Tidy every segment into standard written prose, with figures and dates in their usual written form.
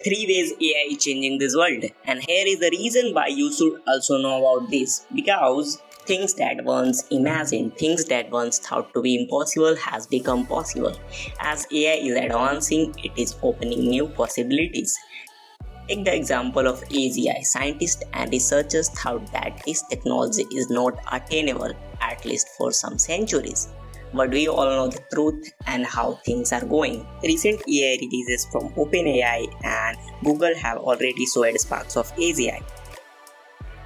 Three ways AI is changing this world, and here is the reason why you should also know about this. Because things that once imagined, things that once thought to be impossible has become possible. As AI is advancing, it is opening new possibilities. Take the example of AGI. Scientists and researchers thought that this technology is not attainable, at least for some centuries. But we all know the truth and how things are going. Recent AI releases from OpenAI and Google have already showed sparks of AGI.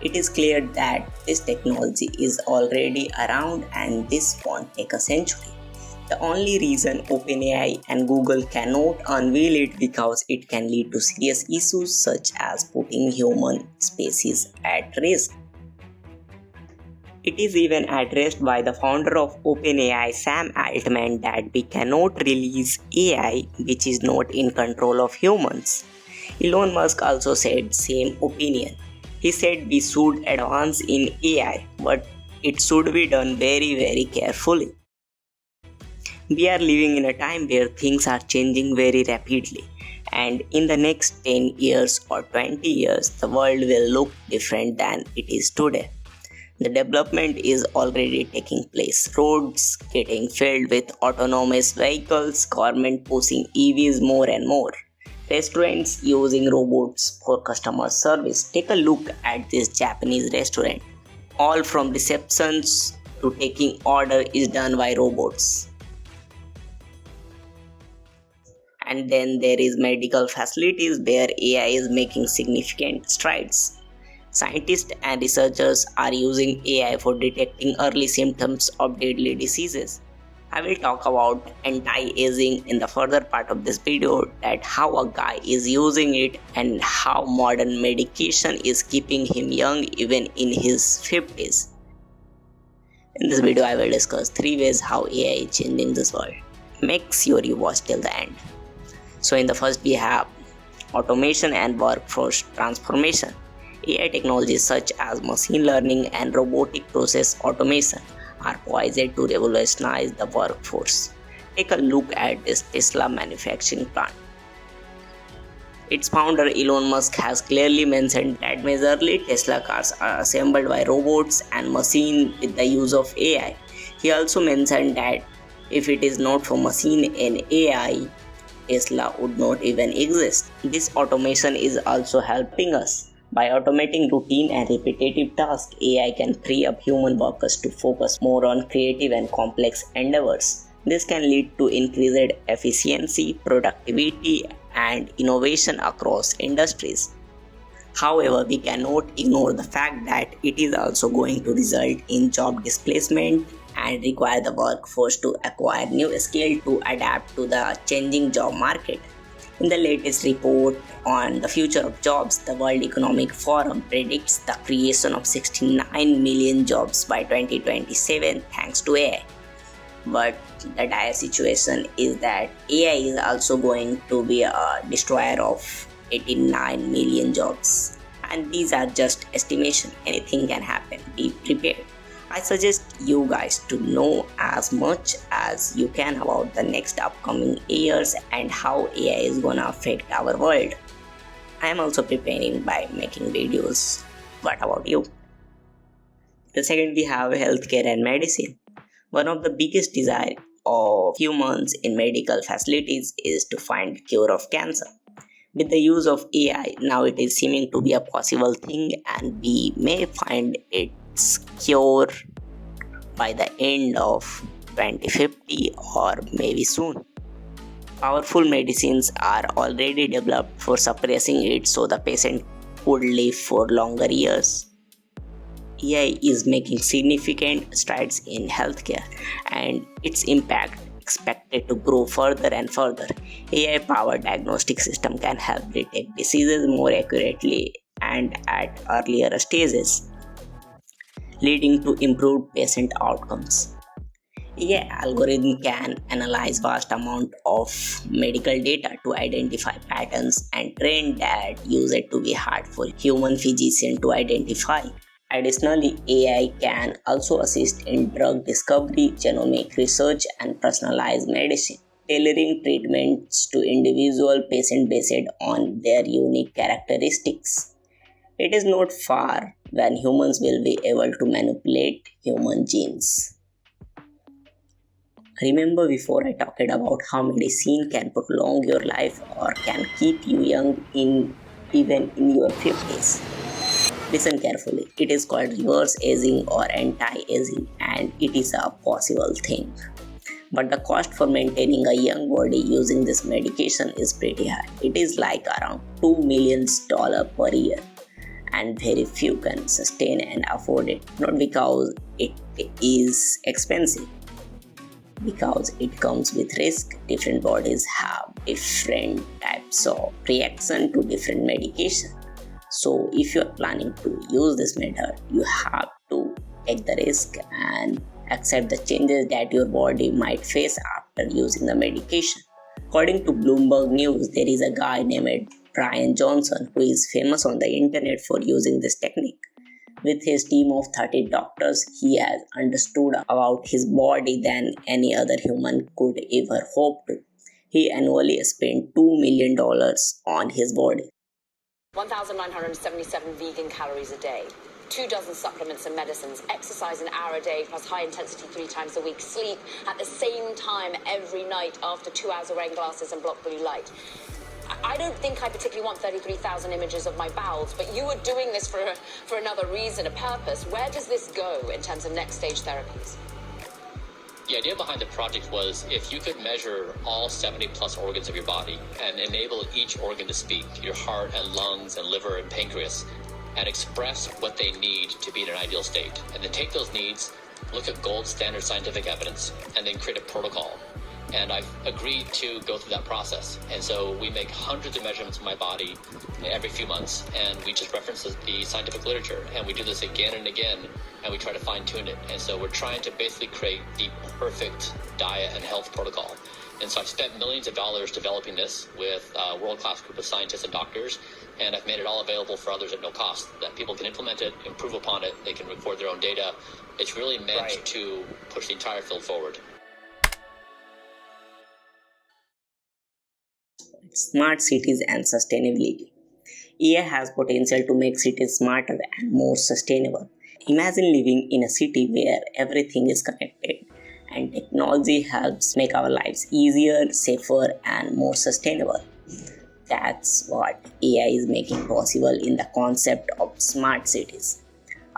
It is clear that this technology is already around and this won't take a century. The only reason OpenAI and Google cannot unveil it because it can lead to serious issues such as putting human species at risk. It is even addressed by the founder of OpenAI, Sam Altman, that we cannot release AI which is not in control of humans. Elon Musk also said same opinion. He said we should advance in AI, but it should be done very carefully. We are living in a time where things are changing very rapidly, and in the next 10 years or 20 years, the world will look different than it is today. The development is already taking place. Roads getting filled with autonomous vehicles, government pushing EVs more and more. Restaurants using robots for customer service. Take a look at this Japanese restaurant. All from receptions to taking order is done by robots. And then there is medical facilities where AI is making significant strides. Scientists and researchers are using AI for detecting early symptoms of deadly diseases. I will talk about anti-aging in the further part of this video, that how a guy is using it and how modern medication is keeping him young even in his 50s. In this video I will discuss 3 ways how AI is changing this world. Make sure you watch till the end. So in the first we have automation and workforce transformation. AI technologies such as machine learning and robotic process automation are poised to revolutionize the workforce. Take a look at this Tesla manufacturing plant. Its founder Elon Musk has clearly mentioned that majorly Tesla cars are assembled by robots and machines with the use of AI. He also mentioned that if it is not for machine and AI, Tesla would not even exist. This automation is also helping us. By automating routine and repetitive tasks, AI can free up human workers to focus more on creative and complex endeavors. This can lead to increased efficiency, productivity, and innovation across industries. However, we cannot ignore the fact that it is also going to result in job displacement and require the workforce to acquire new skills to adapt to the changing job market. In the latest report on the future of jobs, the World Economic Forum predicts the creation of 69 million jobs by 2027 thanks to AI. But the dire situation is that AI is also going to be a destroyer of 89 million jobs. And these are just estimations. Anything can happen. Be prepared. I suggest you guys to know as much as you can about the next upcoming years and how AI is gonna affect our world. I am also preparing by making videos. What about you? The second we have healthcare and medicine. One of the biggest desires of humans in medical facilities is to find cure of cancer. With the use of AI, now it is seeming to be a possible thing and we may find its cure by the end of 2050 or maybe soon. Powerful medicines are already developed for suppressing it so the patient could live for longer years. AI is making significant strides in healthcare and its impact expected to grow further and further. AI-powered diagnostic system can help detect diseases more accurately and at earlier stages, leading to improved patient outcomes. AI algorithm can analyze vast amount of medical data to identify patterns and train that used to be hard for human physician to identify. Additionally, AI can also assist in drug discovery, genomic research, and personalized medicine. tailoring treatments to individual patients based on their unique characteristics. It is not far when humans will be able to manipulate human genes. Remember before I talked about how medicine can prolong your life or can keep you young even in your 50s. Listen carefully. It is called reverse aging or anti-aging, and it is a possible thing. But the cost for maintaining a young body using this medication is pretty high. It is like around $2 million per year, and very few can sustain and afford it. Not because it is expensive, because it comes with risk. Different bodies have different types of reaction to different medication. So if you are planning to use this method, you have to take the risk and accept the changes that your body might face after using the medication. According to Bloomberg News, there is a guy named Brian Johnson who is famous on the internet for using this technique. With his team of 30 doctors, he has understood about his body than any other human could ever hope to. He annually spent $2 million on his body. 1,977 vegan calories a day, 2 dozen supplements and medicines, exercise an hour a day plus high intensity 3 times a week, sleep at the same time every night after 2 hours of wearing glasses and block blue light. I don't think I particularly want 33,000 images of my bowels, but you are doing this for another reason, a purpose. Where does this go in terms of next stage therapies? The idea behind the project was if you could measure all 70 plus organs of your body and enable each organ to speak, your heart and lungs and liver and pancreas, and express what they need to be in an ideal state, and then take those needs, look at gold standard scientific evidence, and then create a protocol. And I've agreed to go through that process. And so we make hundreds of measurements of my body every few months, and we just reference the scientific literature. And we do this again and again, and we try to fine tune it. And so we're trying to basically create the perfect diet and health protocol. And so I've spent millions of dollars developing this with a world-class group of scientists and doctors, and I've made it all available for others at no cost, that people can implement it, improve upon it, they can record their own data. It's really meant to push the entire field forward. Smart cities and sustainability. AI has potential to make cities smarter and more sustainable. Imagine living in a city where everything is connected and technology helps make our lives easier, safer, and more sustainable. That's what AI is making possible in the concept of smart cities.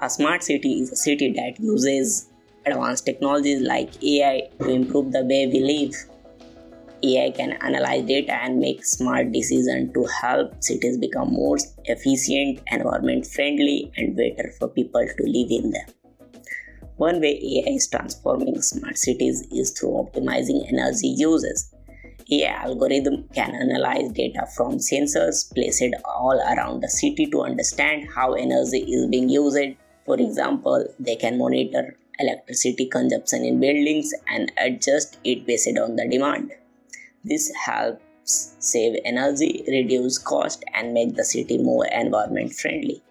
A smart city is a city that uses advanced technologies like AI to improve the way we live. AI can analyze data and make smart decisions to help cities become more efficient, environment friendly, and better for people to live in them. One way AI is transforming smart cities is through optimizing energy uses. AI algorithm can analyze data from sensors placed all around the city to understand how energy is being used. For example, they can monitor electricity consumption in buildings and adjust it based on the demand. This helps save energy, reduce cost, and make the city more environment friendly.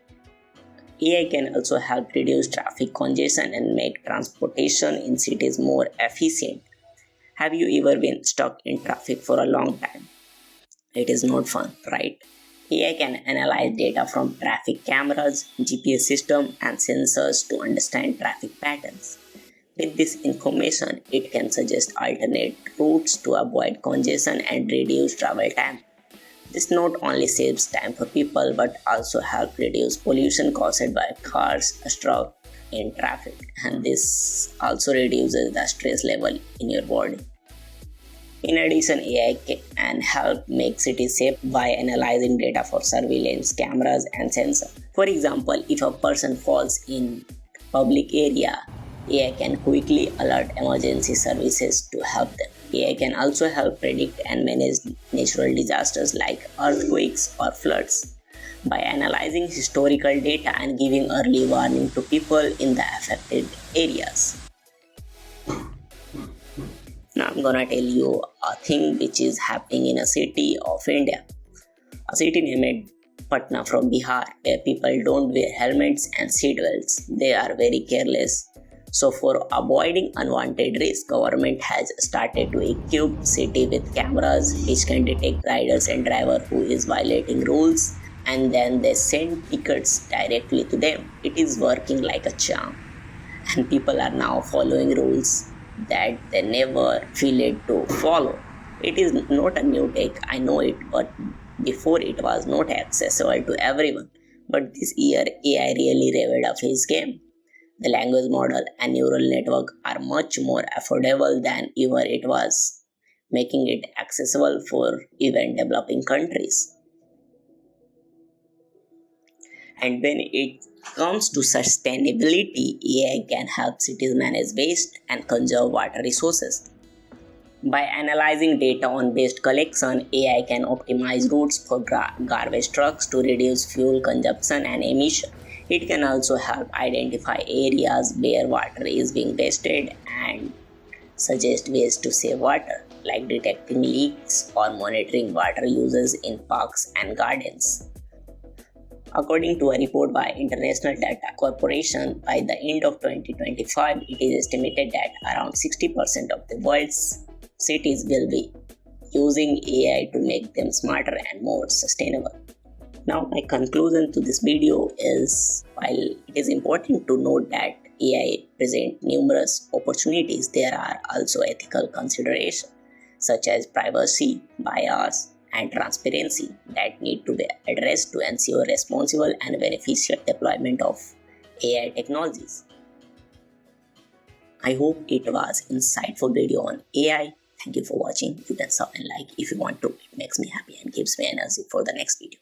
AI can also help reduce traffic congestion and make transportation in cities more efficient. Have you ever been stuck in traffic for a long time? It is not fun, right? AI can analyze data from traffic cameras, GPS system, and sensors to understand traffic patterns. With this information, it can suggest alternate routes to avoid congestion and reduce travel time. This not only saves time for people but also helps reduce pollution caused by cars stuck in traffic, and this also reduces the stress level in your body. In addition, AI can help make cities safe by analyzing data for surveillance cameras and sensors. For example, if a person falls in public area, AI can quickly alert emergency services to help them. AI can also help predict and manage natural disasters like earthquakes or floods by analyzing historical data and giving early warning to people in the affected areas. Now I'm gonna tell you a thing which is happening in a city of India. A city named Patna from Bihar, where people don't wear helmets and seat belts. They are very careless. So for avoiding unwanted risk, government has started to equip city with cameras which can detect riders and driver who is violating rules, and then they send tickets directly to them. It is working like a charm, and people are now following rules that they never feel it to follow. It is not a new tech, I know it, but before it was not accessible to everyone. But this year AI really revved up his game. The language model and neural network are much more affordable than ever it was, making it accessible for even developing countries. And when it comes to sustainability, AI can help cities manage waste and conserve water resources. By analyzing data on waste collection, AI can optimize routes for garbage trucks to reduce fuel consumption and emission. It can also help identify areas where water is being wasted and suggest ways to save water, like detecting leaks or monitoring water uses in parks and gardens. According to a report by International Data Corporation, by the end of 2025, it is estimated that around 60% of the world's cities will be using AI to make them smarter and more sustainable. Now, my conclusion to this video is, while it is important to note that AI presents numerous opportunities, there are also ethical considerations such as privacy, bias, and transparency that need to be addressed to ensure responsible and beneficial deployment of AI technologies. I hope it was insightful video on AI. Thank you for watching. You can sub and like if you want to. It makes me happy and gives me energy for the next video.